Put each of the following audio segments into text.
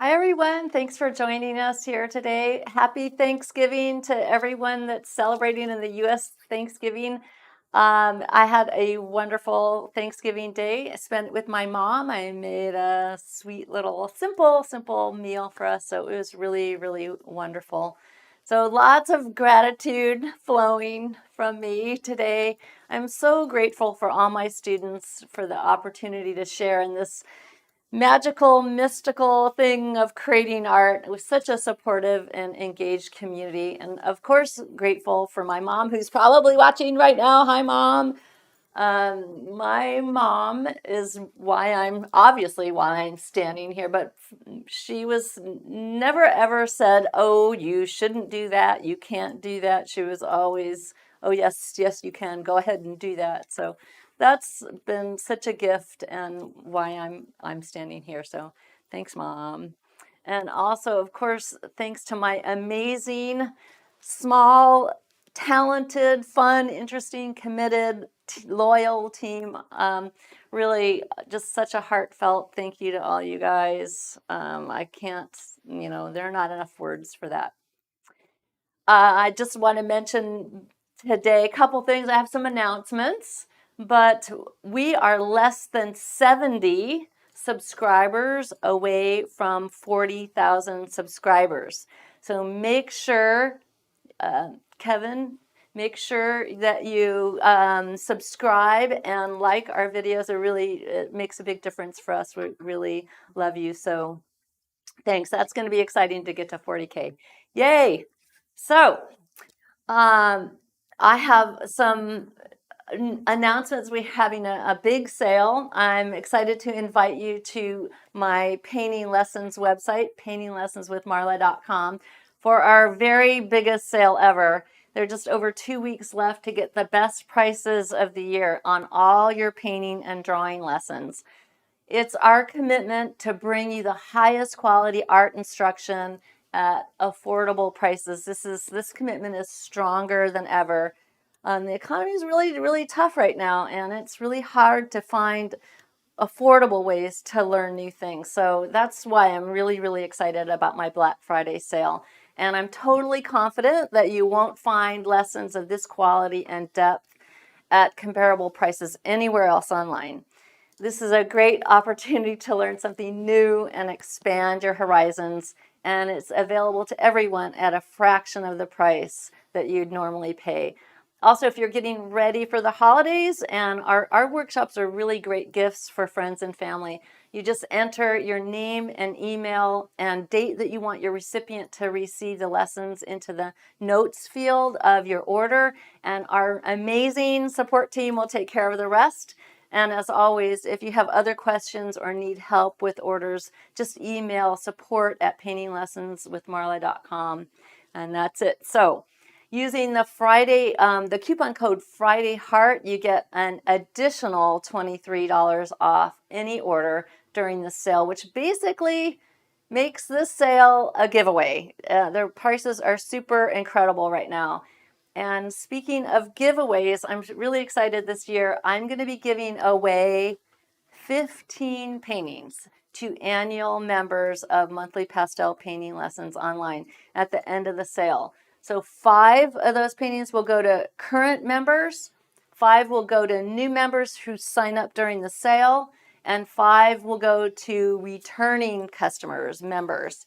Hi, everyone. Thanks for joining us here today. Happy Thanksgiving to everyone that's celebrating in the U.S. Thanksgiving. I had a wonderful Thanksgiving day. I spent it with my mom. I made a sweet little simple meal for us. So it was really, really wonderful. So lots of gratitude flowing from me today. I'm so grateful for all my students for the opportunity to share in this magical, mystical thing of creating art with such a supportive and engaged community. And of course, grateful for my mom, who's probably watching right now. Hi, Mom. My mom is why I'm standing here, but she was never ever said, "Oh, you shouldn't do that. You can't do that." She was always, "Oh, yes, yes, you can. Go ahead and do that." So that's been such a gift and why I'm standing here. So thanks, Mom. And also, of course, thanks to my amazing, small, talented, fun, interesting, committed, loyal team. Really, just such a heartfelt thank you to all you guys. I can't, there are not enough words for that. I just want to mention today a couple things. I have some announcements, but we are less than 70 subscribers away from 40,000 subscribers. So make sure, Kevin, make sure that you subscribe and like our videos. It makes a big difference for us. We really love you. So thanks. That's going to be exciting to get to 40K. Yay. So um, I have some announcements. We're having a big sale. I'm excited to invite you to my painting lessons website, paintinglessonswithmarla.com, for our very biggest sale ever. There are just over 2 weeks left to get the best prices of the year on all your painting and drawing lessons. It's our commitment to bring you the highest quality art instruction at affordable prices. This commitment is stronger than ever. The economy is really, really tough right now, and it's really hard to find affordable ways to learn new things. So that's why I'm really, really excited about my Black Friday sale. And I'm totally confident that you won't find lessons of this quality and depth at comparable prices anywhere else online. This is a great opportunity to learn something new and expand your horizons, and it's available to everyone at a fraction of the price that you'd normally pay. Also, if you're getting ready for the holidays, and our workshops are really great gifts for friends and family, you just enter your name and email and date that you want your recipient to receive the lessons into the notes field of your order, and our amazing support team will take care of the rest. And as always, if you have other questions or need help with orders, just email support@paintinglessonswithmarla.com, and that's it. So using the coupon code Friday Heart, you get an additional $23 off any order during the sale, which basically makes this sale a giveaway. Their prices are super incredible right now. And speaking of giveaways, I'm really excited this year. I'm going to be giving away 15 paintings to annual members of monthly pastel painting lessons online at the end of the sale. So 5 of those paintings will go to current members, 5 will go to new members who sign up during the sale, and 5 will go to returning customers, members.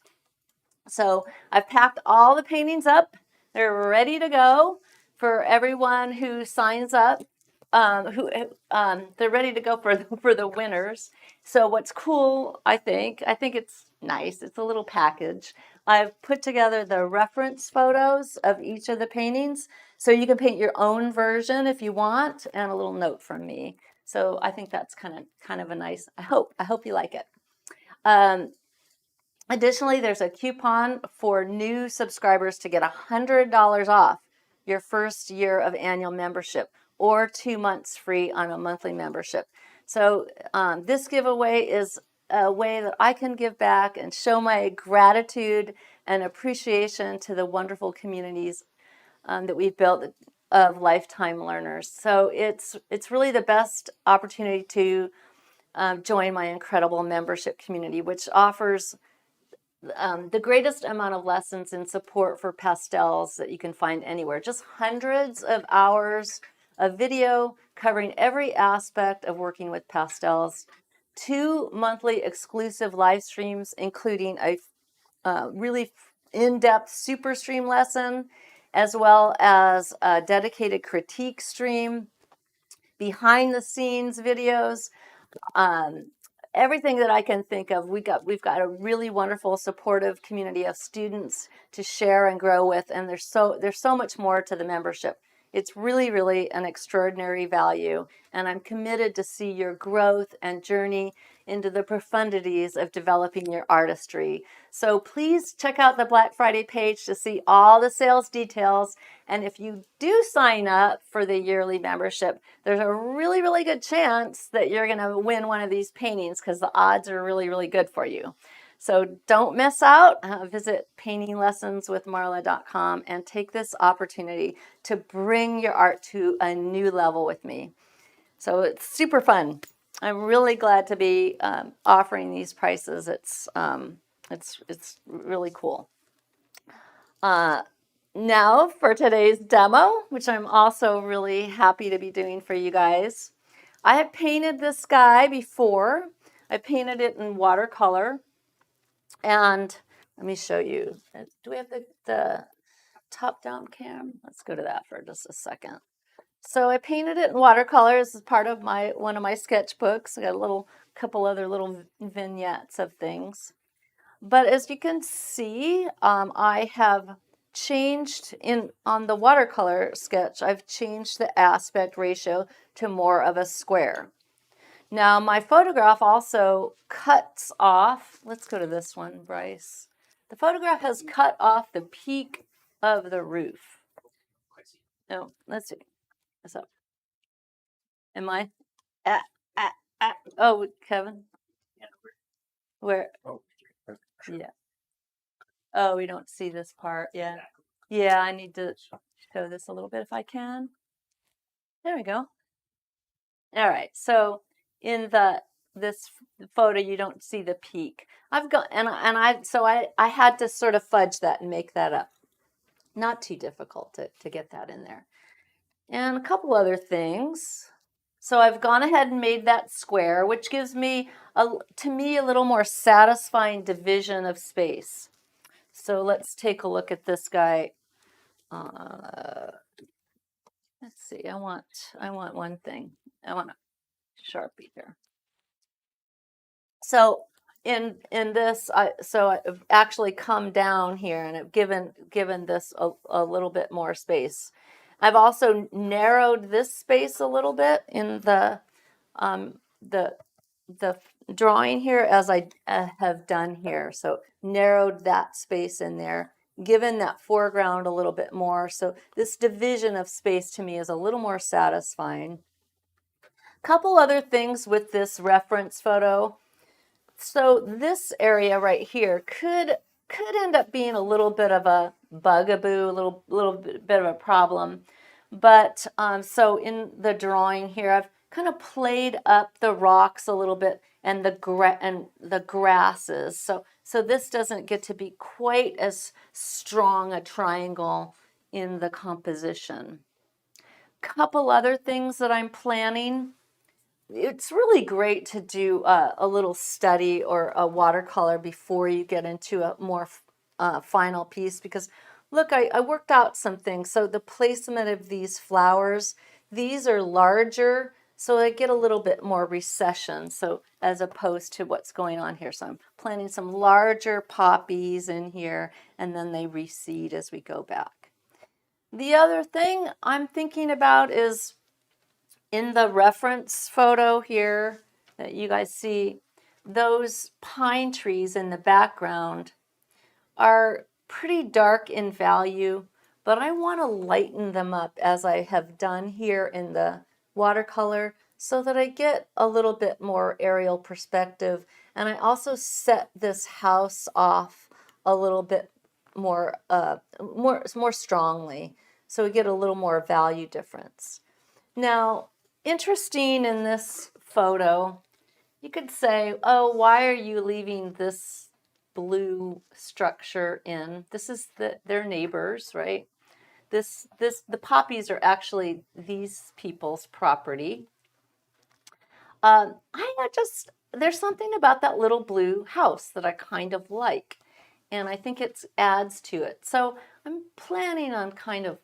So I've packed all the paintings up. They're ready to go for everyone who signs up. They're ready to go for the winners. So what's cool, I think it's nice. It's a little package. I've put together the reference photos of each of the paintings, so you can paint your own version if you want, and a little note from me. So I think that's kind of a nice. I hope you like it. Um, Additionally, there's a coupon for new subscribers to get $100 off your first year of annual membership, or 2 months free on a monthly membership. So this giveaway is a way that I can give back and show my gratitude and appreciation to the wonderful communities that we've built of lifetime learners. So it's really the best opportunity to join my incredible membership community, which offers the greatest amount of lessons and support for pastels that you can find anywhere. Just hundreds of hours of video covering every aspect of working with pastels. 2 monthly exclusive live streams, including a really in-depth super stream lesson, as well as a dedicated critique stream, behind the scenes videos, um, everything that I can think of. We've got a really wonderful, supportive community of students to share and grow with, and there's so much more to the membership. It's really, really an extraordinary value, and I'm committed to see your growth and journey into the profundities of developing your artistry. So please check out the Black Friday page to see all the sales details. And if you do sign up for the yearly membership, there's a really, really good chance that you're going to win one of these paintings because the odds are really, really good for you. So don't miss out. Visit paintinglessonswithmarla.com and take this opportunity to bring your art to a new level with me. So it's super fun. I'm really glad to be offering these prices. It's really cool. Now for today's demo, which I'm also really happy to be doing for you guys. I have painted this guy before. I painted it in watercolor. And let me show you. Do we have the top-down cam? Let's go to that for just a second. So I painted it in watercolor. This is part of one of my sketchbooks. I got a couple other little vignettes of things. But as you can see, I have changed on the watercolor sketch, I've changed the aspect ratio to more of a square. Now my photograph also cuts off, let's go to this one, Bryce. The photograph has cut off the peak of the roof. No, let's see. What's up? Am I? Oh, Kevin? Where? Yeah. Oh, we don't see this part. Yeah. Yeah, I need to show this a little bit if I can. There we go. All right. So in this photo, you don't see the peak. I had to sort of fudge that and make that up. Not too difficult to get that in there. And a couple other things. So I've gone ahead and made that square, which gives me, to me, a little more satisfying division of space. So let's take a look at this guy. Let's see. I want one thing. I want a Sharpie here. So in this, I've actually come down here and have given this a little bit more space. I've also narrowed this space a little bit in the drawing here, as I have done here. So narrowed that space in there, given that foreground a little bit more. So this division of space to me is a little more satisfying. Couple other things with this reference photo. So this area right here could end up being a little bit of a bugaboo, a little bit of a problem. But so in the drawing here, I've kind of played up the rocks a little bit and the grasses. So this doesn't get to be quite as strong a triangle in the composition. Couple other things that I'm planning. It's really great to do a little study or a watercolor before you get into a more final piece, because look, I worked out some things. So the placement of these flowers, these are larger, so they get a little bit more recession, so as opposed to what's going on here. So I'm planting some larger poppies in here, and then they recede as we go back. The other thing I'm thinking about is in the reference photo here that you guys see, those pine trees in the background are pretty dark in value, but I want to lighten them up as I have done here in the watercolor so that I get a little bit more aerial perspective. And I also set this house off a little bit more strongly, so we get a little more value difference. Now, interesting in this photo, you could say, oh, why are you leaving this blue structure in. This is their neighbors, right? The poppies are actually these people's property. There's something about that little blue house that I kind of like, and I think it adds to it. So I'm planning on kind of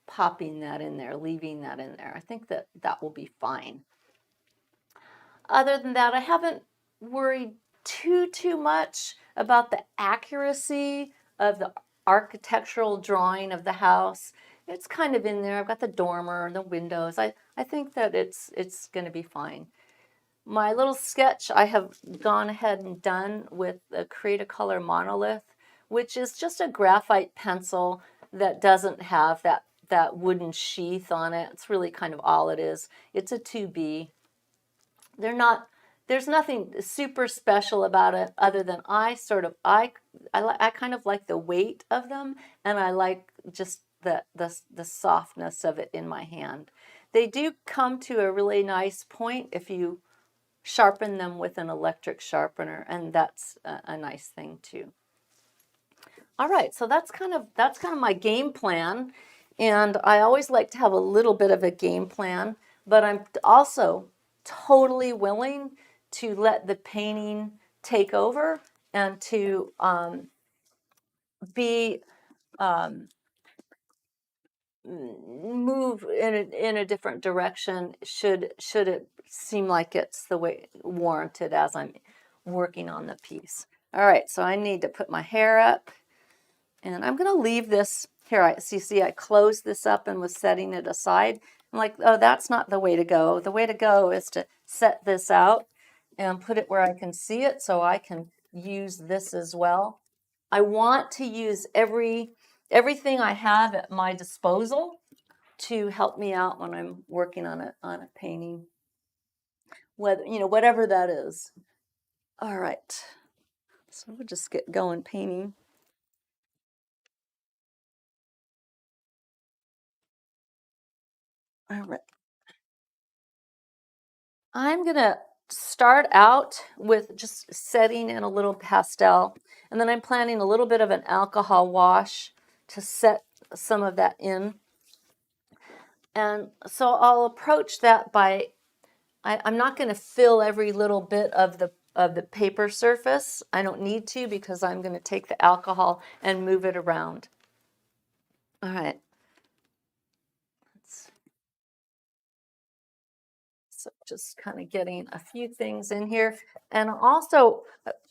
popping that in there, leaving that in there. I think that that will be fine. Other than that, I haven't worried too much about the accuracy of the architectural drawing of the house. It's kind of in there. I've got the dormer and the windows. I think that it's going to be fine. My little sketch I have gone ahead and done with the Create a Color Monolith, which is just a graphite pencil that doesn't have that wooden sheath on it. It's really kind of all it is. It's a 2B. There's nothing super special about it other than I kind of like the weight of them, and I like just the softness of it in my hand. They do come to a really nice point if you sharpen them with an electric sharpener, and that's a nice thing too. All right, so that's kind of my game plan, and I always like to have a little bit of a game plan, but I'm also totally willing to let the painting take over and to be move in a different direction should it seem like it's the way warranted as I'm working on the piece. All right, so I need to put my hair up, and I'm going to leave this here. I closed this up and was setting it aside. I'm like, oh, that's not the way to go. The way to go is to set this out and put it where I can see it so I can use this as well. I want to use everything I have at my disposal to help me out when I'm working on a painting, whatever that is. All right, so we'll just get going painting. All right, I'm gonna start out with just setting in a little pastel, and then I'm planning a little bit of an alcohol wash to set some of that in. And so I'll approach that by, I'm not going to fill every little bit of the paper surface. I don't need to, because I'm going to take the alcohol and move it around. All right. So just kind of getting a few things in here. And also,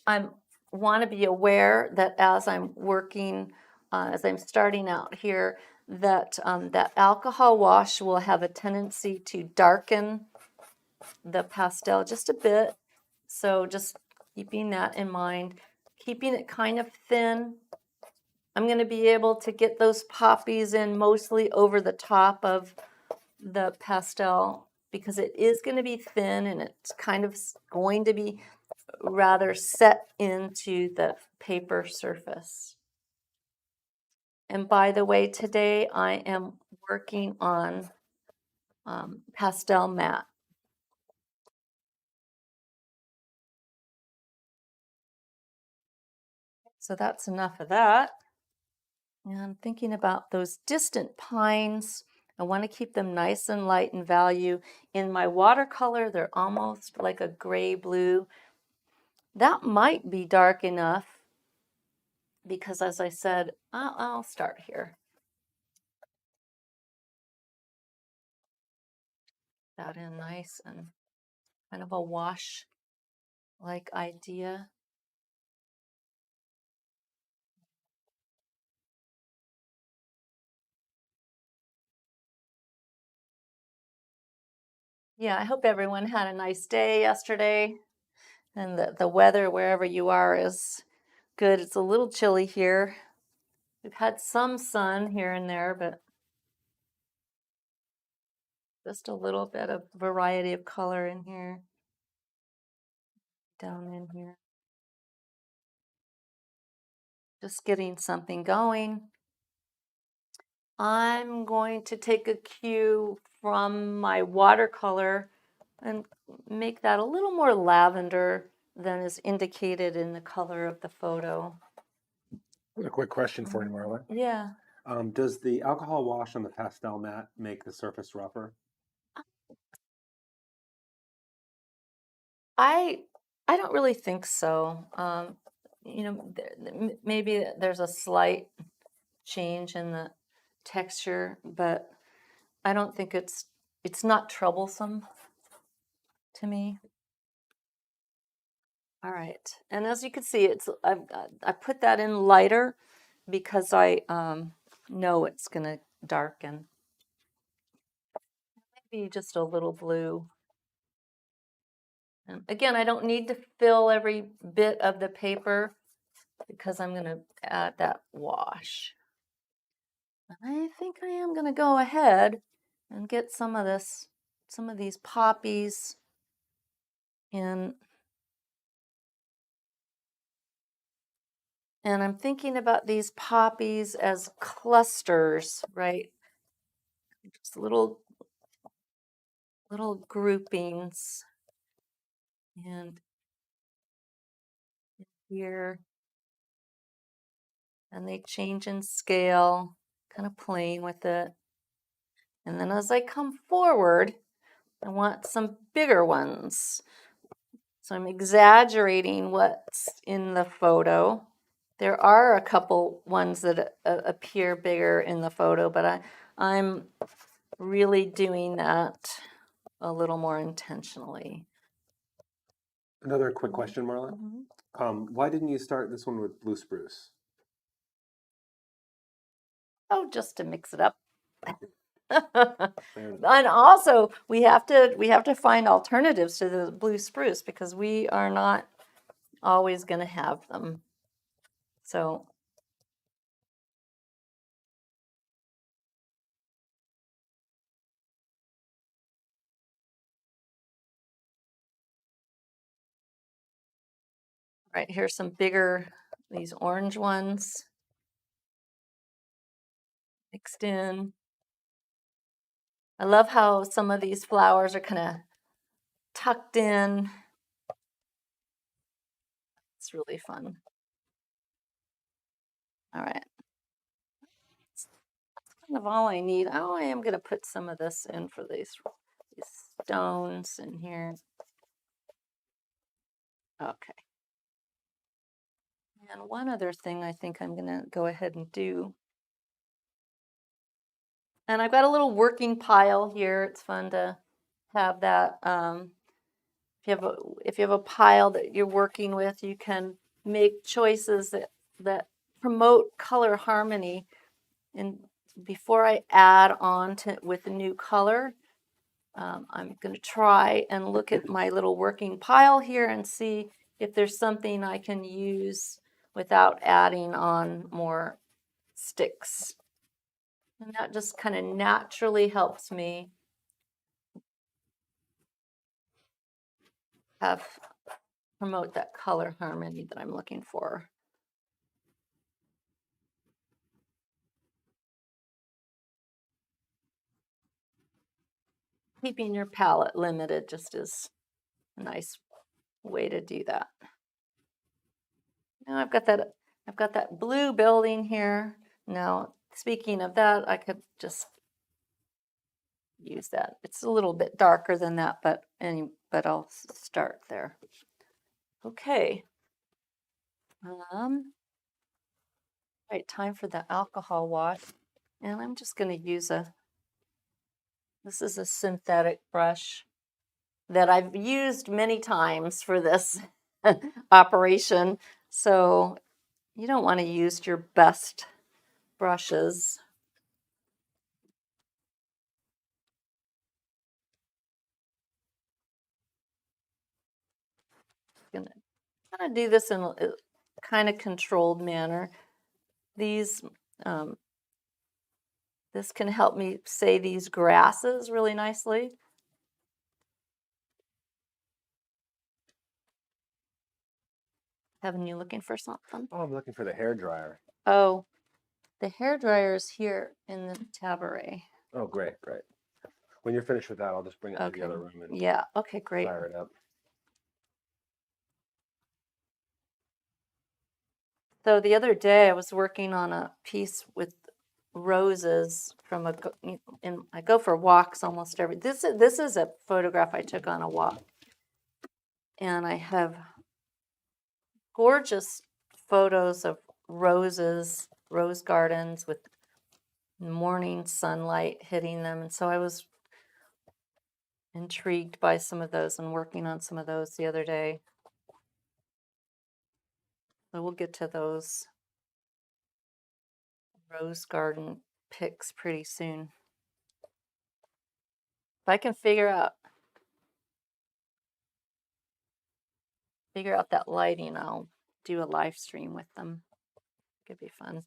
I want to be aware that as I'm working, as I'm starting out here, that that alcohol wash will have a tendency to darken the pastel just a bit. So just keeping that in mind, keeping it kind of thin. I'm going to be able to get those poppies in mostly over the top of the pastel, because it is going to be thin and it's kind of going to be rather set into the paper surface. And by the way, today I am working on pastel matte. So that's enough of that. And I'm thinking about those distant pines. I want to keep them nice and light in value. In my watercolor, they're almost like a gray blue. That might be dark enough, because as I said, I'll start here. That in nice and kind of a wash like idea. Yeah, I hope everyone had a nice day yesterday, and the weather wherever you are is good. It's a little chilly here. We've had some sun here and there, but just a little bit of variety of color in here, down in here. Just getting something going. I'm going to take a cue from my watercolor and make that a little more lavender than is indicated in the color of the photo. A quick question for you, Marla. Yeah. Does the alcohol wash on the pastel mat make the surface rougher? I don't really think so. Maybe there's a slight change in the texture, but I don't think it's not troublesome to me. All right, and as you can see, I put that in lighter because I know it's gonna darken. Maybe just a little blue. And again, I don't need to fill every bit of the paper because I'm gonna add that wash. I think I am going to go ahead and get some of these poppies in. And I'm thinking about these poppies as clusters, right? Just little groupings. And here, and they change in scale, kind of playing with it. And then as I come forward, I want some bigger ones. So I'm exaggerating what's in the photo. There are a couple ones that appear bigger in the photo, but I'm really doing that a little more intentionally. Another quick question, Marla. Why didn't you start this one with blue spruce? Oh, just to mix it up. And also we have to find alternatives to the blue spruce because we are not always going to have them. So right, here's some bigger, these orange ones mixed in. I love how some of these flowers are kind of tucked in. It's really fun. All right. That's kind of all I need. Oh, I am going to put some of this in for these stones in here. Okay. And one other thing I think I'm going to go ahead and do. And I've got a little working pile here. It's fun to have that. If you have a pile that you're working with, you can make choices that promote color harmony. And before I add on with a new color, I'm going to try and look at my little working pile here and see if there's something I can use without adding on more sticks. And that just kind of naturally helps me promote that color harmony that I'm looking for. Keeping your palette limited just is a nice way to do that. Now I've got that blue building here. Now, speaking of that, I could just use that. It's a little bit darker than that, but I'll start there. Okay. Right, time for the alcohol wash. And I'm just going to use this is a synthetic brush that I've used many times for this operation. So you don't want to use your best brushes. I'm going to kind of do this in a kind of controlled manner. This can help me say these grasses really nicely. Having you looking for something? Oh, I'm looking for the hair dryer. Oh, the hair dryer is here in the tabaret. Oh, great, great. When you're finished with that, I'll just bring it to the other room and yeah, okay, great. fire it up. So the other day I was working on a piece with roses from and I go for walks almost every. This is a photograph I took on a walk, and I have gorgeous photos of roses, rose gardens with morning sunlight hitting them, and so I was intrigued by some of those and working on some of those the other day. So we'll get to those rose garden pics pretty soon. If I can figure out that lighting, I'll do a live stream with them. Could be fun.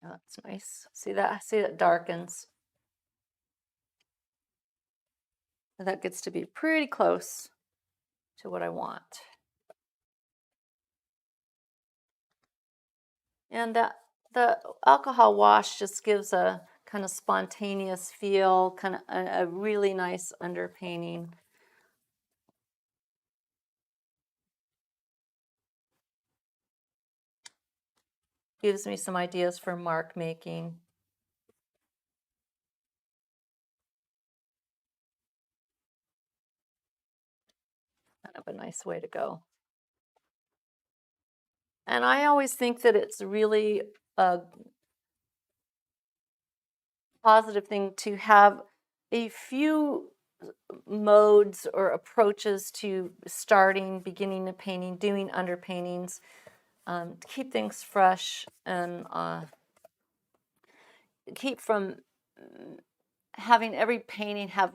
Oh, that's nice. See that? See that darkens. That gets to be pretty close to what I want. And the alcohol wash just gives a kind of spontaneous feel, kind of a really nice underpainting. Gives me some ideas for mark making. Kind of a nice way to go. And I always think that it's really a positive thing to have a few modes or approaches to starting, beginning of painting, doing underpaintings, to keep things fresh and keep from having every painting have.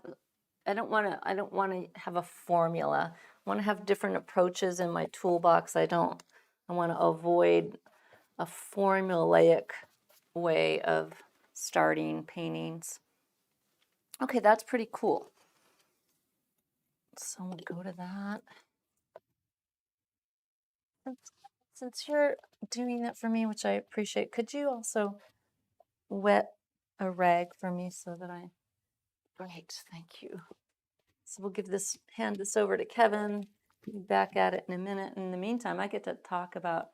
I don't want to have a formula. I want to have different approaches in my toolbox. I want to avoid a formulaic way of starting paintings. Okay, that's pretty cool. So we'll go to that. Since you're doing that for me, which I appreciate, could you also wet a rag for me so that great, thank you. So we'll hand this over to Kevin. Be back at it in a minute. In the meantime, I get to talk about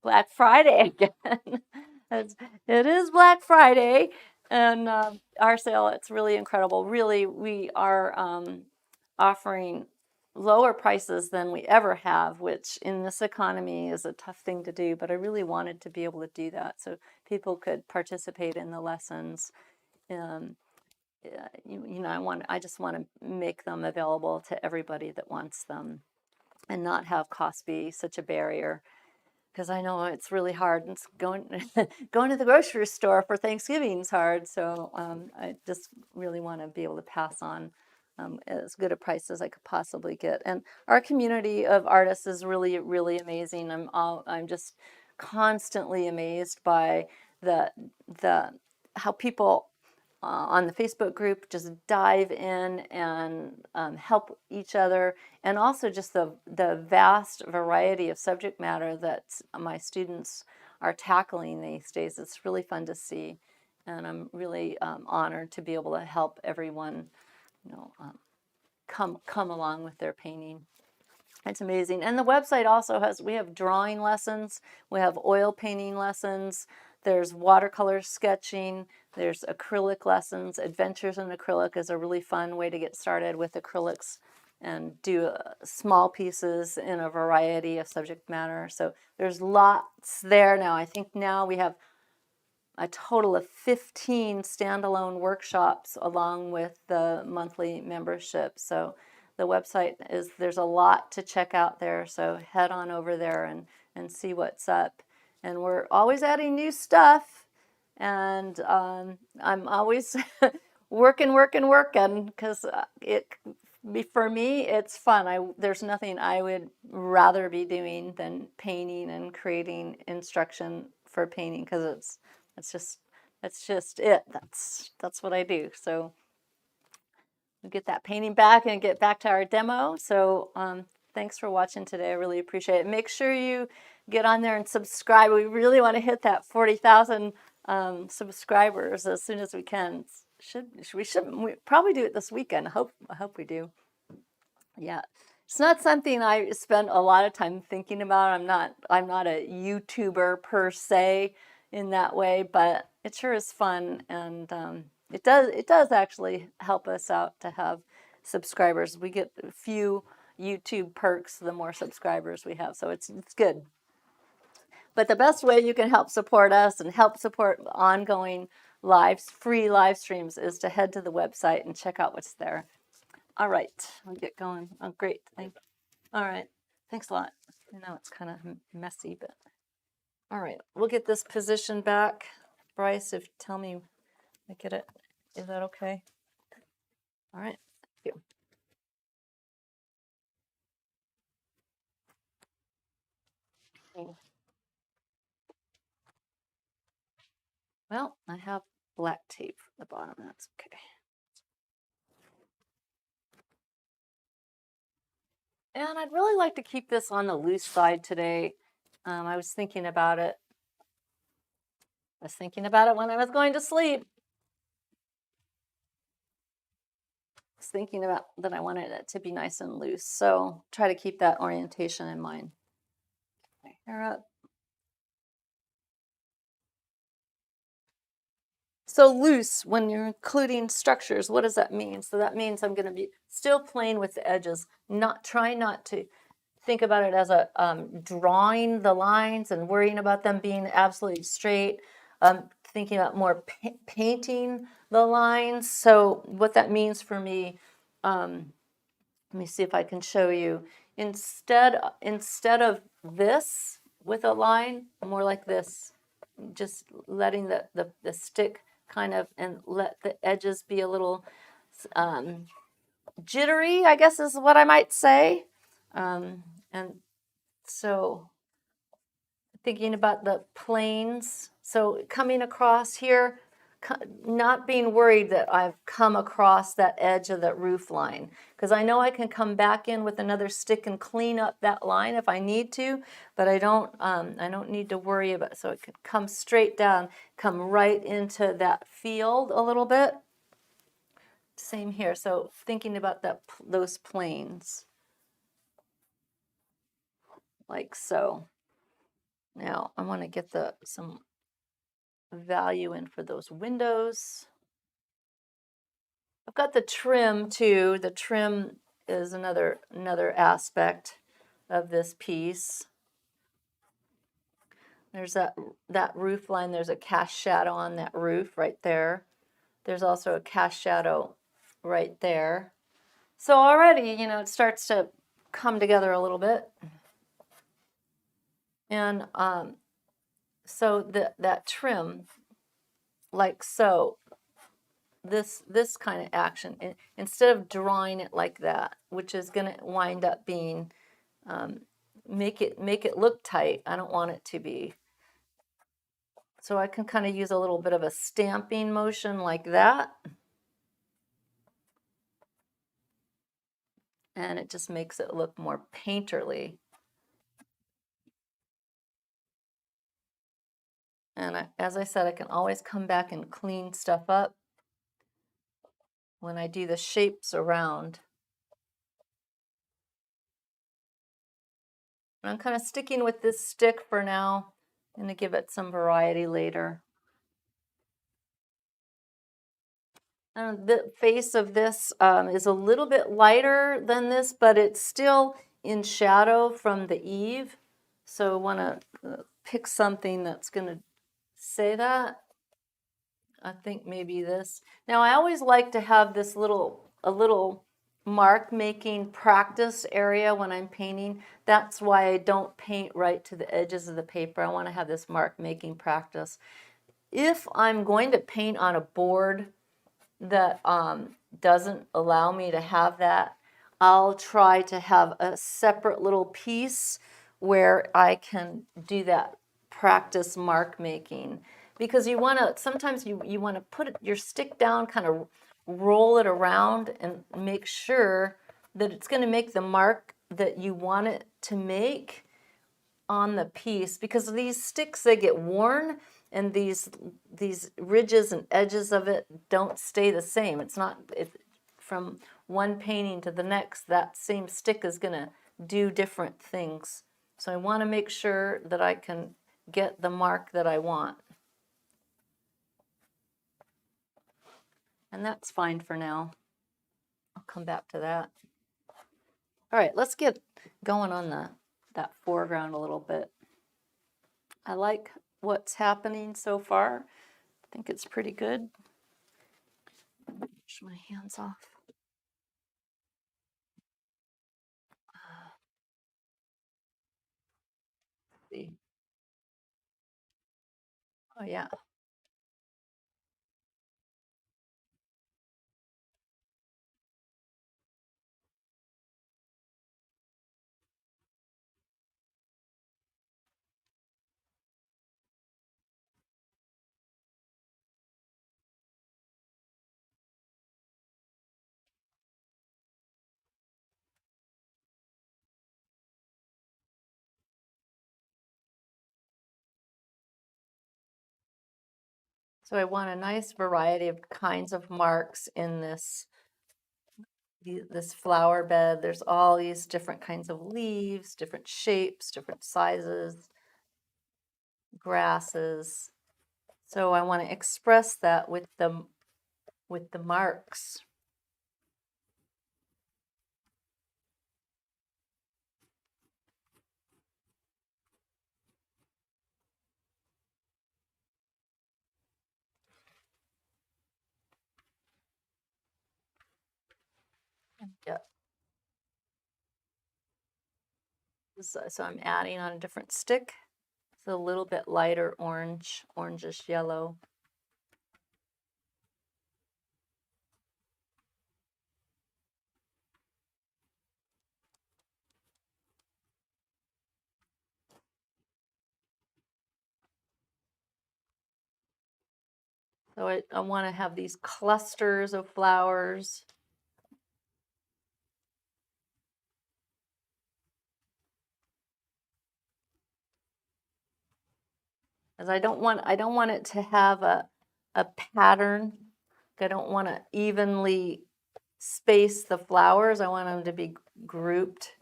Black Friday again. It is Black Friday, and our sale, it's really incredible. Really, we are offering lower prices than we ever have, which in this economy is a tough thing to do, but I really wanted to be able to do that so people could participate in the lessons. I just want to make them available to everybody that wants them and not have cost be such a barrier. Because I know it's really hard. It's going to the grocery store for Thanksgiving is hard. So I just really want to be able to pass on as good a price as I could possibly get. And our community of artists is really, really amazing. I'm just constantly amazed by the how people on the Facebook group just dive in and help each other, and also just the vast variety of subject matter that my students are tackling these days. It's really fun to see, and I'm really honored to be able to help everyone, come along with their painting. It's amazing. And the website also we have drawing lessons, we have oil painting lessons, there's watercolor sketching, there's acrylic lessons. Adventures in Acrylic is a really fun way to get started with acrylics and do small pieces in a variety of subject matter. So there's lots there now. I think now we have a total of 15 standalone workshops along with the monthly membership. So the website there's a lot to check out there. So head on over there and see what's up. And we're always adding new stuff. And I'm always working because for me, it's fun. There's nothing I would rather be doing than painting and creating instruction for painting, because that's just it. That's what I do. So we get that painting back and get back to our demo. So thanks for watching today. I really appreciate it. Make sure you get on there and subscribe. We really want to hit that 40,000 subscribers as soon as we can. We probably do it this weekend. I hope we do. Yeah. It's not something I spend a lot of time thinking about. I'm not a YouTuber per se in that way, but it sure is fun, and it does actually help us out to have subscribers. We get a few YouTube perks the more subscribers we have, so it's good. But the best way you can help support us and help support ongoing free live streams is to head to the website and check out what's there. All right, we'll get going. Oh, great. All right. Thanks a lot. I know it's kind of messy, but all right. We'll get this position back. Bryce, if you tell me I get it. Is that okay? All right. Thank you. Well, I have black tape at the bottom. That's okay. And I'd really like to keep this on the loose side today. I was thinking about it. I was thinking about it when I was going to sleep. I was thinking about that I wanted it to be nice and loose. So try to keep that orientation in mind. Okay, hair up. So loose, when you're including structures, what does that mean? So that means I'm going to be still playing with the edges, try not to think about it as a drawing the lines and worrying about them being absolutely straight. Thinking about more painting the lines. So what that means for me, let me see if I can show you. Instead of this with a line, more like this, just letting the stick kind of, and let the edges be a little jittery, I guess is what I might say. And so thinking about the planes, so coming across here, not being worried that I've come across that edge of that roof line, because I know I can come back in with another stick and clean up that line if I need to, but I don't need to worry about it. So it could come straight down, come right into that field a little bit. Same here. So thinking about those planes, like so. Now I want to get some value in for those windows. I've got the trim too. The trim is another aspect of this piece. There's that roof line. There's a cast shadow on that roof right there. There's also a cast shadow right there. So already, it starts to come together a little bit. And so that trim, like so, this kind of action, instead of drawing it like that, which is going to wind up being make it look tight. I don't want it to be. So I can kind of use a little bit of a stamping motion like that, and it just makes it look more painterly. And as I said, I can always come back and clean stuff up when I do the shapes around. And I'm kind of sticking with this stick for now. I'm going to give it some variety later. And the face of this is a little bit lighter than this, but it's still in shadow from the eave. So I want to pick something that's going to say that. I think maybe this. Now I always like to have this a little mark making practice area when I'm painting. That's why I don't paint right to the edges of the paper. I want to have this mark making practice. If I'm going to paint on a board that doesn't allow me to have that, I'll try to have a separate little piece where I can do that practice mark making, because you want to sometimes you want to put your stick down, kind of roll it around and make sure that it's going to make the mark that you want it to make on the piece, because these sticks, they get worn, and these ridges and edges of it don't stay the same. It's not from one painting to the next, that same stick is going to do different things. So I want to make sure that I can get the mark that I want. And that's fine for now. I'll come back to that. All right, let's get going on that foreground a little bit. I like what's happening so far. I think it's pretty good. Wash my hands off. See. Oh yeah. So I want a nice variety of kinds of marks in this flower bed. There's all these different kinds of leaves, different shapes, different sizes, grasses. So I want to express that with the marks. Yeah. So I'm adding on a different stick. It's a little bit lighter orange, orangish yellow. So I want to have these clusters of flowers. As I don't want it to have a pattern. I don't want to evenly space the flowers. I want them to be grouped.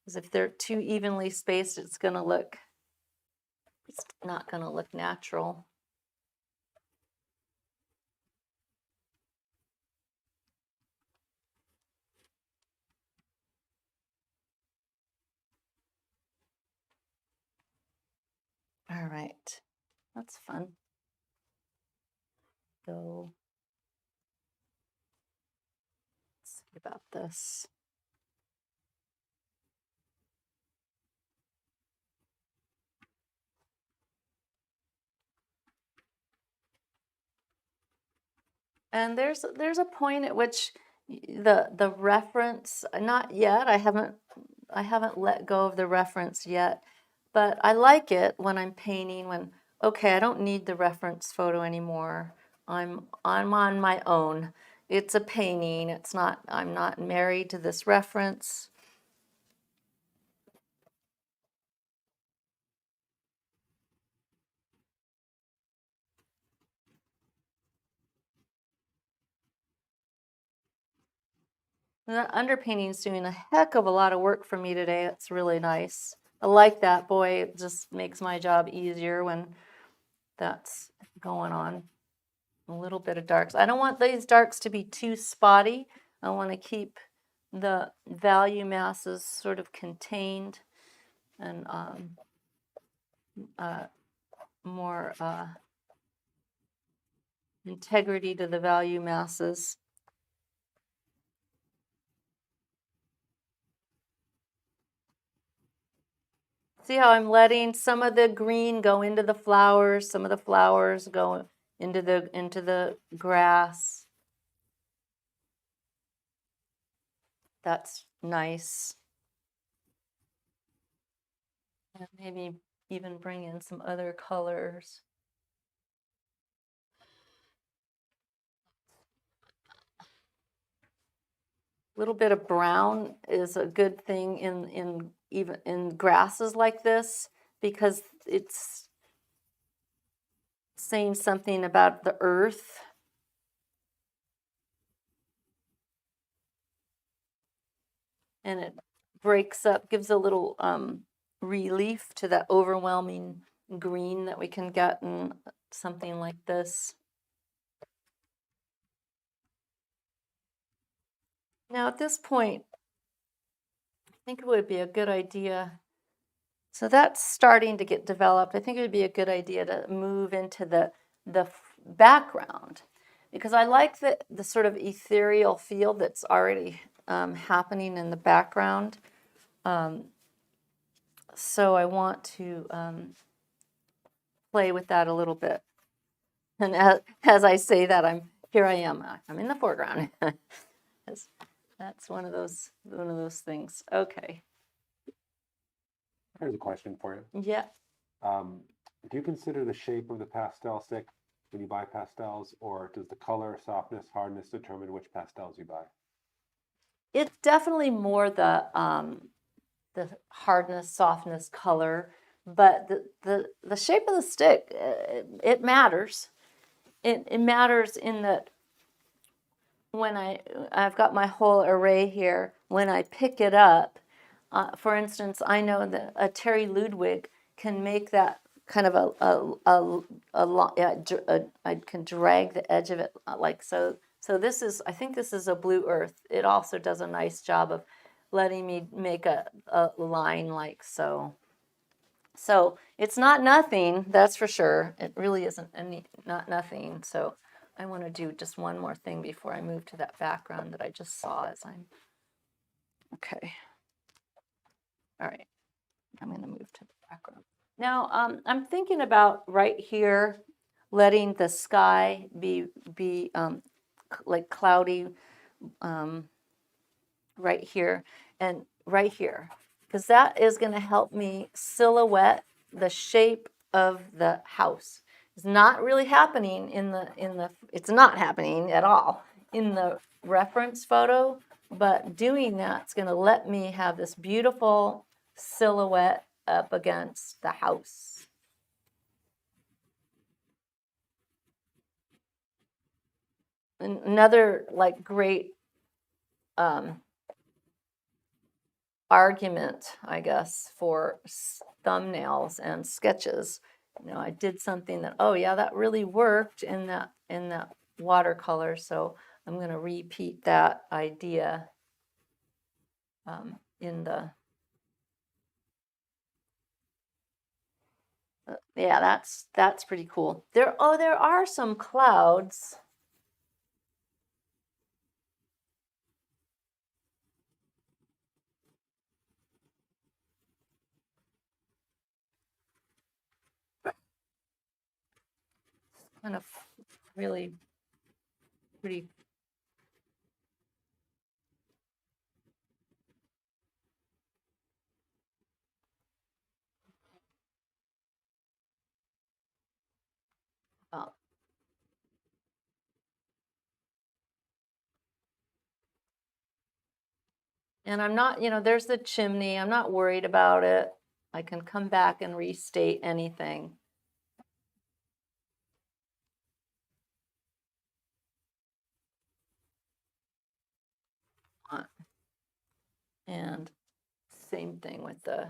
Because if they're too evenly spaced, it's not going to look natural. All right, that's fun. So let's see about this. And there's a point at which the reference, not yet, I haven't let go of the reference yet, but I like it when I'm painting, when, okay, I don't need the reference photo anymore. I'm on my own. It's a painting. I'm not married to this reference. And that underpainting is doing a heck of a lot of work for me today. It's really nice. I like that. Boy, it just makes my job easier when that's going on. A little bit of darks. I don't want these darks to be too spotty. I want to keep the value masses sort of contained and more integrity to the value masses. See how I'm letting some of the green go into the flowers, some of the flowers go into the grass. That's nice. And maybe even bring in some other colors. little bit of brown is a good thing in even in grasses like this, because it's saying something about the earth. And it breaks up, gives a little relief to that overwhelming green that we can get in something like this. Now at this point, I think it would be a good idea. So that's starting to get developed. I think it would be a good idea to move into the background, because I like the sort of ethereal feel that's already happening in the background. So I want to play with that a little bit. And as I say that, I'm in the foreground. That's one of those things. Okay. Here's a question for you. Yeah. Do you consider the shape of the pastel stick when you buy pastels, or does the color, softness, hardness determine which pastels you buy? It's definitely more the hardness, softness, color, but the shape of the stick, it matters. It matters in that when I've got my whole array here, when I pick it up, for instance, I know that a Terry Ludwig can make that kind of I can drag the edge of it like so. So this is, I think this is a blue earth. It also does a nice job of letting me make a line like so. So it's not nothing, that's for sure. It really isn't not nothing. So I want to do just one more thing before I move to that background that I just saw as I'm, okay. All right, I'm going to move to the background. Now I'm thinking about right here, letting the sky be like cloudy right here and right here, because that is going to help me silhouette the shape of the house. It's not really happening it's not happening at all in the reference photo, but doing that's going to let me have this beautiful silhouette up against the house. Another like great argument, I guess, for thumbnails and sketches. You know, I did something that, oh yeah, that really worked in that watercolor, so I'm going to repeat that idea in the yeah, that's pretty cool. There are some clouds. Kind of really pretty. Uh, and I'm not, there's the chimney. I'm not worried about it. I can come back and restate anything. And same thing with the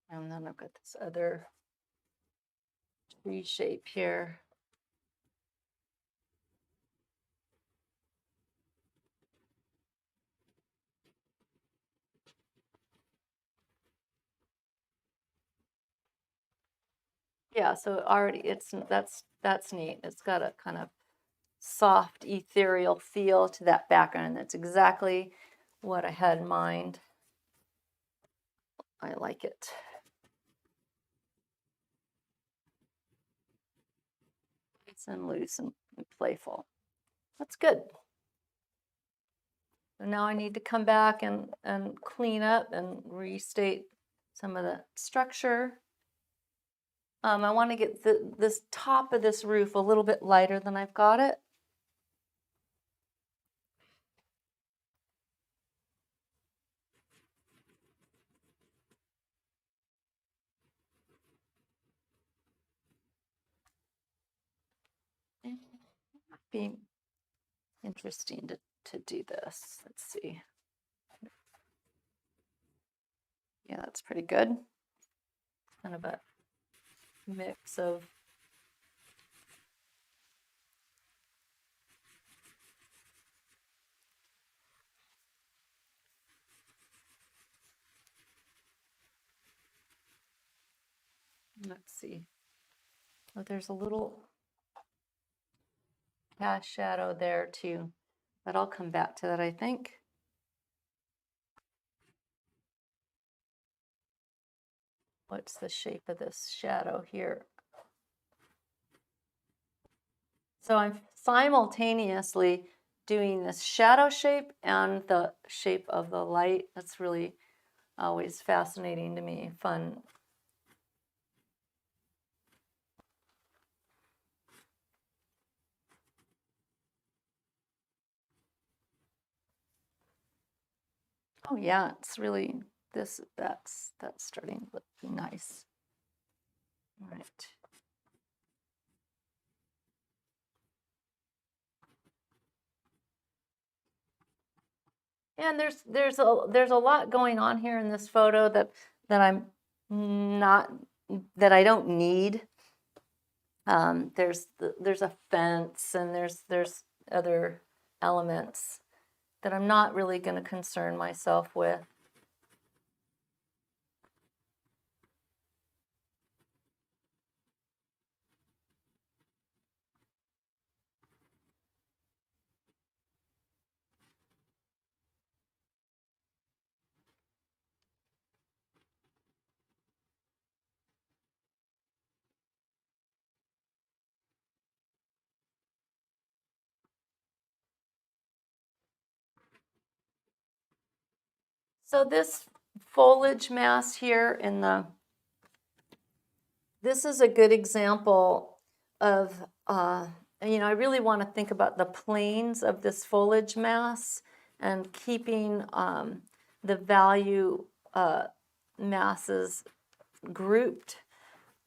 and then I've got this other tree shape here. Yeah, so already that's neat. It's got a kind of soft ethereal feel to that background, and that's exactly what I had in mind. I like it. It's and loose and playful. That's good. So now I need to come back and clean up and restate some of the structure. I want to get this top of this roof a little bit lighter than I've got it. It might be interesting to do this. Let's see. Yeah, that's pretty good. Kind of a mix of let's see. Oh, there's a little cast shadow there too, but I'll come back to that, I think. What's the shape of this shadow here? So I'm simultaneously doing this shadow shape and the shape of the light. That's really always fascinating to me, fun. Oh yeah, it's really that's starting to look nice. All right. And there's a lot going on here in this photo that I'm not that I don't need. There's a fence and there's other elements that I'm not really going to concern myself with. So this foliage mass here in this is a good example of, I really want to think about the planes of this foliage mass and keeping the value masses grouped.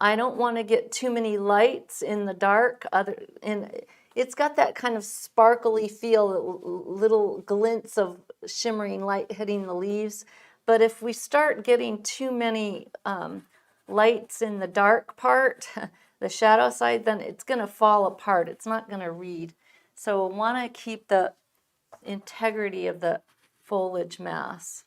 I don't want to get too many lights in the dark. It's got that kind of sparkly feel, little glints of shimmering light hitting the leaves. But if we start getting too many lights in the dark part, the shadow side, then it's going to fall apart. It's not going to read. So I want to keep the integrity of the foliage mass.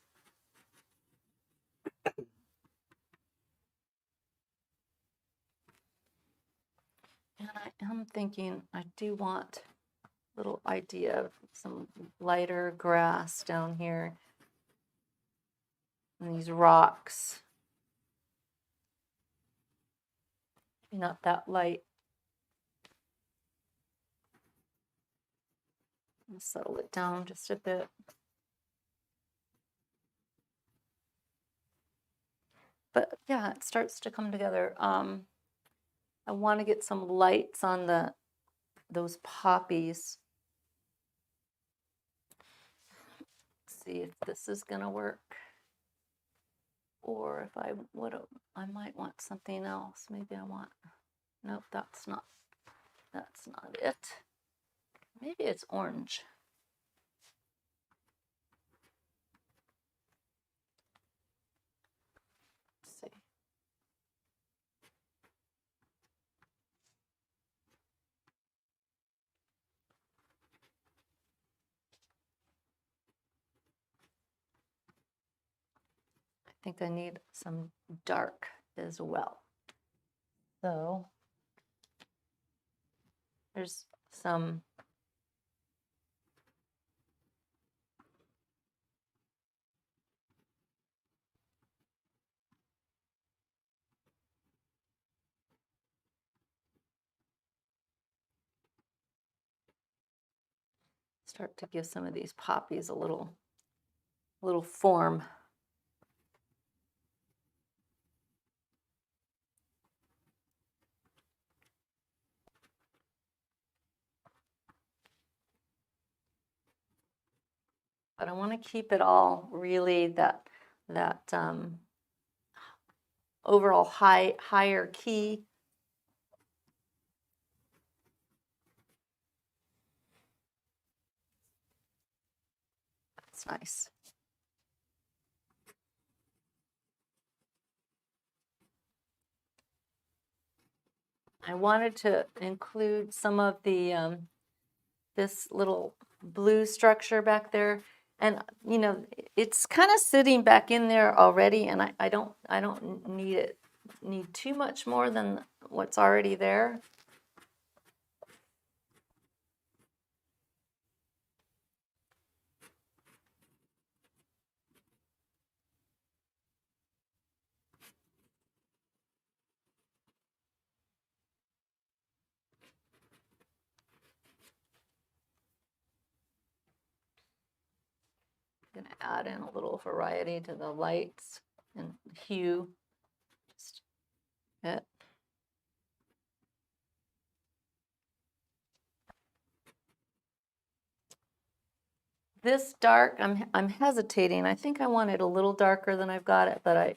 And I am thinking I do want a little idea of some lighter grass down here and these rocks. Not that light. I'll settle it down just a bit. But yeah, it starts to come together. I want to get some lights on those poppies. See if this is gonna work, or if I might want something else. Maybe I want. Nope, that's not it. Maybe it's orange. Let's see. I think I need some dark as well. So there's some Start to give some of these poppies a little form. But I want to keep it all really that overall higher key. That's nice. I wanted to include some of the this little blue structure back there, and you know it's kind of sitting back in there already, and I don't need too much more than what's already there. I'm gonna add in a little variety to the lights and hue. Just it. This dark, I'm hesitating. I think I want it a little darker than I've got it, but I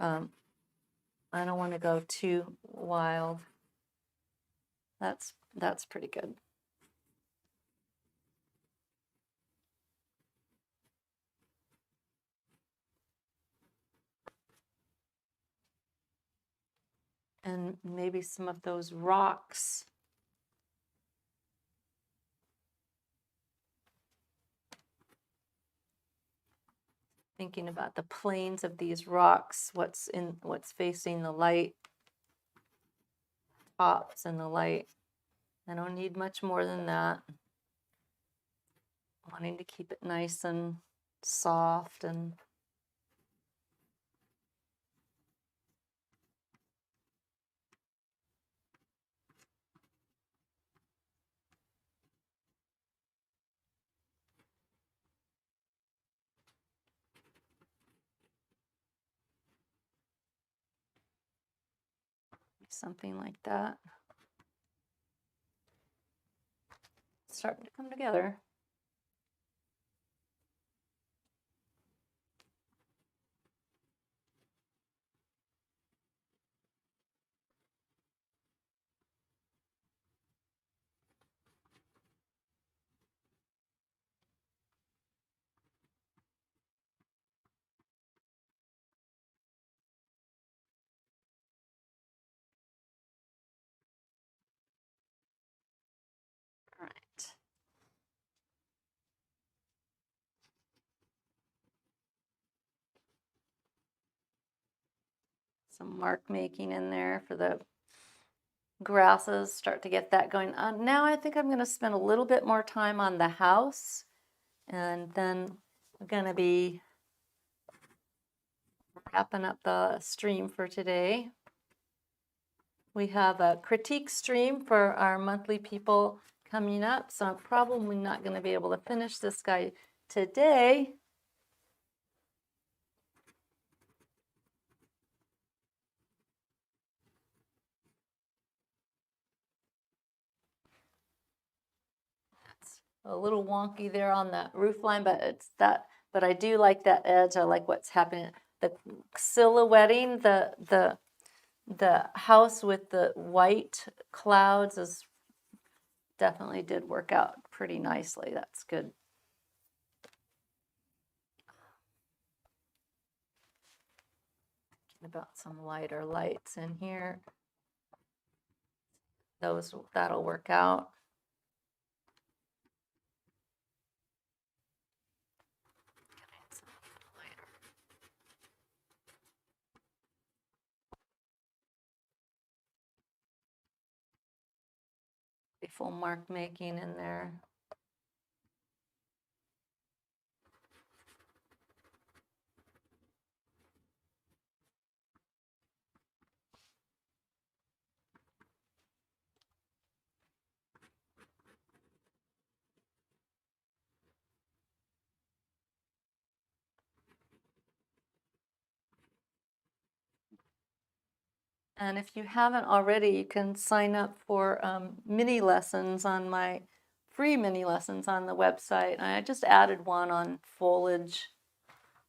don't want to go too wild. That's pretty good. And maybe some of those rocks. Thinking about the planes of these rocks, what's facing the light, tops and the light. I don't need much more than that. Wanting to keep it nice and soft and something like that. Starting to come together. All right. Some mark making in there for the grasses, start to get that going on. Now I think I'm going to spend a little bit more time on the house, and then we're going to be wrapping up the stream for today. We have a critique stream for our monthly people coming up, so I'm probably not going to be able to finish this guy today. It's a little wonky there on that roof line, but but I do like that edge. I like what's happening. The silhouetting the house with the white clouds is definitely did work out pretty nicely. That's good. About some lighter lights in here. That'll work out. Full mark making in there. And if you haven't already, you can sign up for mini lessons on my free mini lessons on the website. And I just added one on foliage,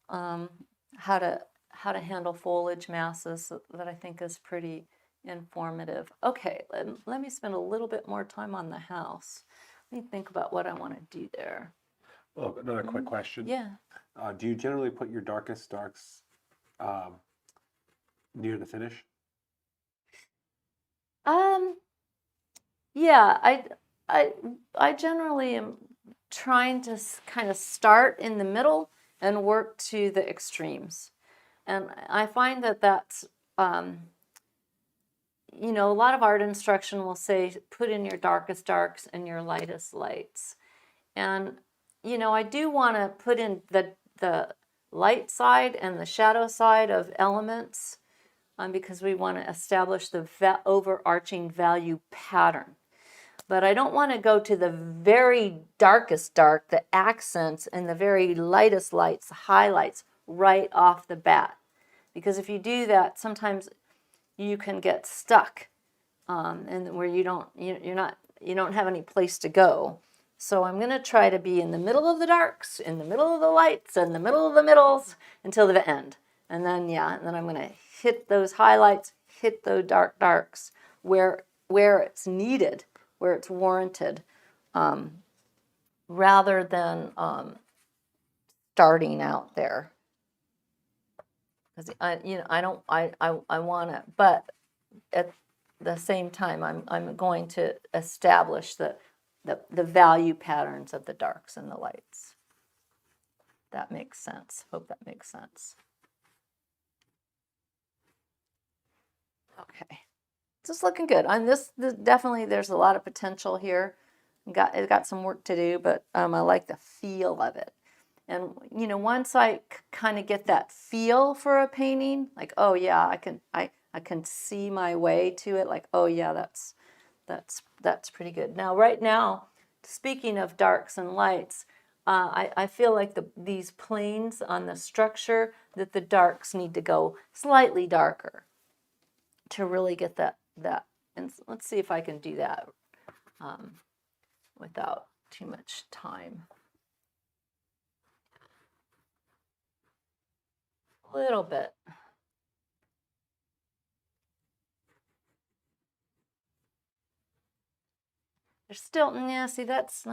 how to handle foliage masses that I think is pretty informative. Okay, let me spend a little bit more time on the house. Let me think about what I want to do there. Oh, another quick question. Yeah. Do you generally put your darkest darks near the finish? Yeah, I generally am trying to kind of start in the middle and work to the extremes. And I find that that's, you know, a lot of art instruction will say put in your darkest darks and your lightest lights. And, you know, I do want to put in the light side and the shadow side of elements because we want to establish the overarching value pattern. But I don't want to go to the very darkest dark, the accents, and the very lightest lights, the highlights, right off the bat. Because if you do that, sometimes you can get stuck, and where you don't have any place to go. So I'm going to try to be in the middle of the darks, in the middle of the lights, in the middle of the middles until the end. And then and then I'm going to hit those highlights, hit those darks where it's needed, where it's warranted, rather than starting out there. Because I want to, but at the same time, I'm going to establish the value patterns of the darks and the lights. That makes sense. Hope that makes sense. Okay, just looking good. On this definitely there's a lot of potential here. It got some work to do, but I like the feel of it. And you know, once I kind of get that feel for a painting, like, oh yeah, I can see my way to it. Like, oh yeah, that's pretty good. Now, right now, speaking of darks and lights, I feel like these planes on the structure, that the darks need to go slightly darker to really get that. And let's see if I can do that without too much time. A little bit. There's still, yeah, see, that's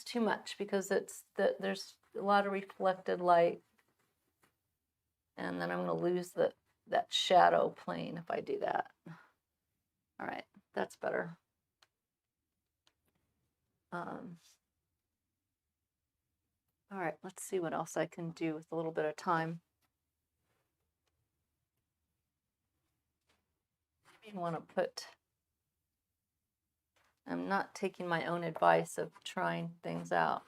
too much because there's a lot of reflected light, and then I'm going to lose that shadow plane if I do that. All right, that's better. All right, let's see what else I can do with a little bit of time. Maybe I want to put, I'm not taking my own advice of trying things out.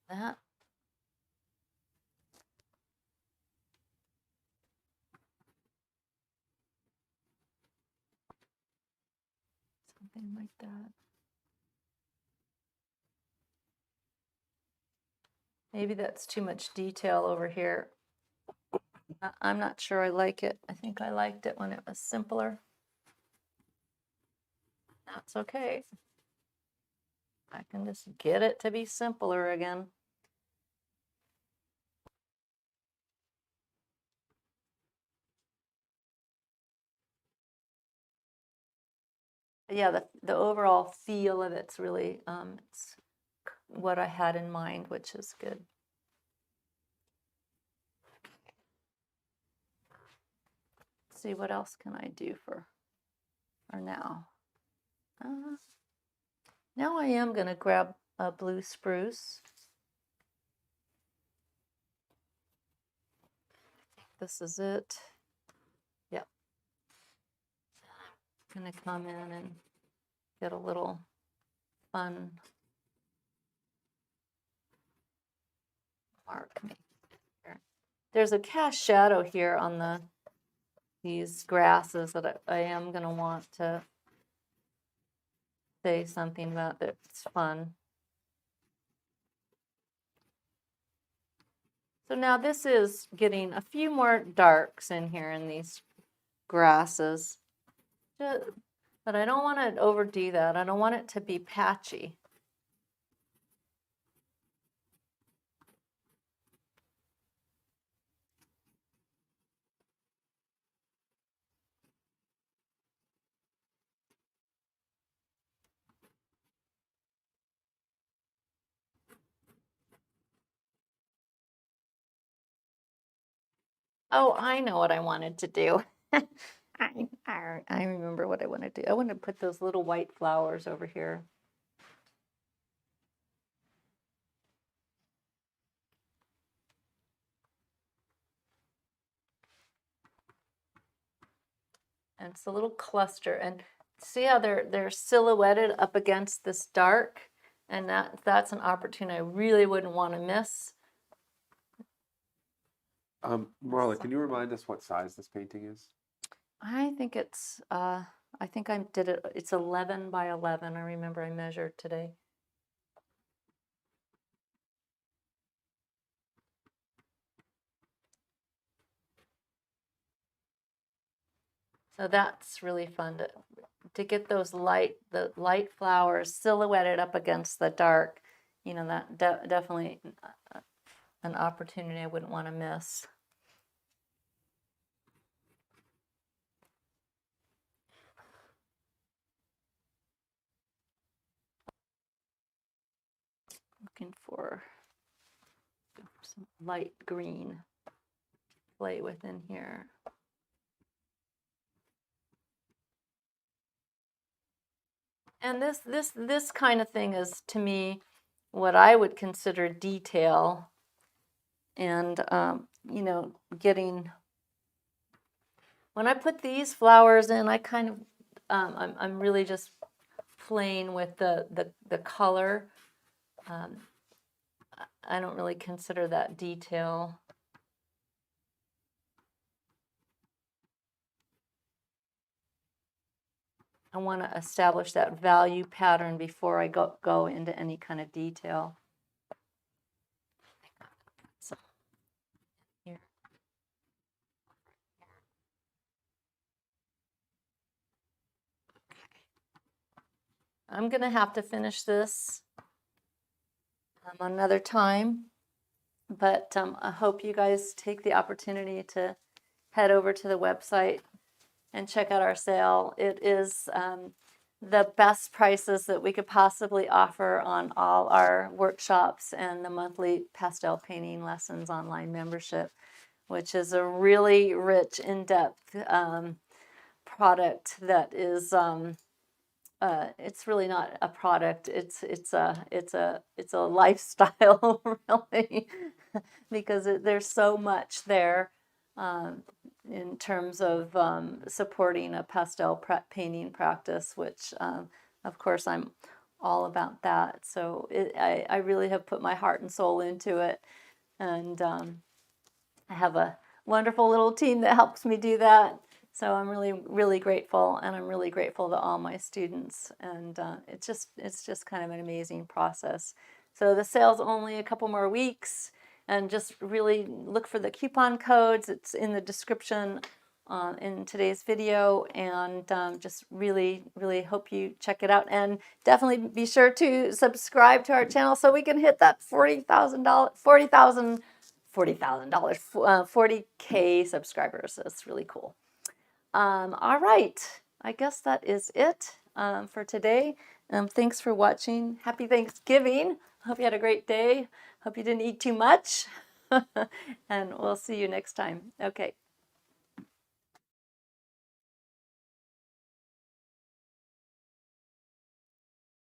That. Something like that. Maybe that's too much detail over here. I'm not sure I like it. I think I liked it when it was simpler. That's okay. I can just get it to be simpler again. Yeah, the overall feel of it's really it's what I had in mind, which is good. Let's see, what else can I do for now? Now I am going to grab a blue spruce. This is it. Yep. I'm going to come in and get a little fun mark here. There's a cast shadow here on these grasses that I am going to want to say something about. That's fun. So now this is getting a few more darks in here in these grasses. But I don't want to overdo that. I don't want it to be patchy. Oh, I know what I wanted to do. I remember what I want to do. I want to put those little white flowers over here. And it's a little cluster. And see how they're silhouetted up against this dark? And that's an opportunity I really wouldn't want to miss. Marla, can you remind us what size this painting is? I think it's, I think I did it, it's 11 by 11. I remember I measured today. So that's really fun to get those the light flowers silhouetted up against the dark. You know, that definitely an opportunity I wouldn't want to miss. Looking for some light green play within here. And this kind of thing is, to me, what I would consider detail. And you know, when I put these flowers in, I kind of I'm really just playing with the color. I don't really consider that detail. I want to establish that value pattern before I go into any kind of detail. So, here. I'm going to have to finish this another time, but I hope you guys take the opportunity to head over to the website and check out our sale. It is the best prices that we could possibly offer on all our workshops and the monthly pastel painting lessons online membership, which is a really rich, in-depth product that is it's really not a product. It's a lifestyle, really, because there's so much there in terms of supporting a pastel painting practice, which of course I'm all about that. So I really have put my heart and soul into it, and I have a wonderful little team that helps me do that. So I'm really, really grateful, and I'm really grateful to all my students. And it's just kind of an amazing process. So the sale's only a couple more weeks, and just really look for the coupon codes. It's in the description in today's video, and just really, really hope you check it out. And definitely be sure to subscribe to our channel so we can hit that $40,000, 40K subscribers. That's really cool. All right, I guess that is it for today. Thanks for watching. Happy Thanksgiving. Hope you had a great day. Hope you didn't eat too much. And we'll see you next time. Okay.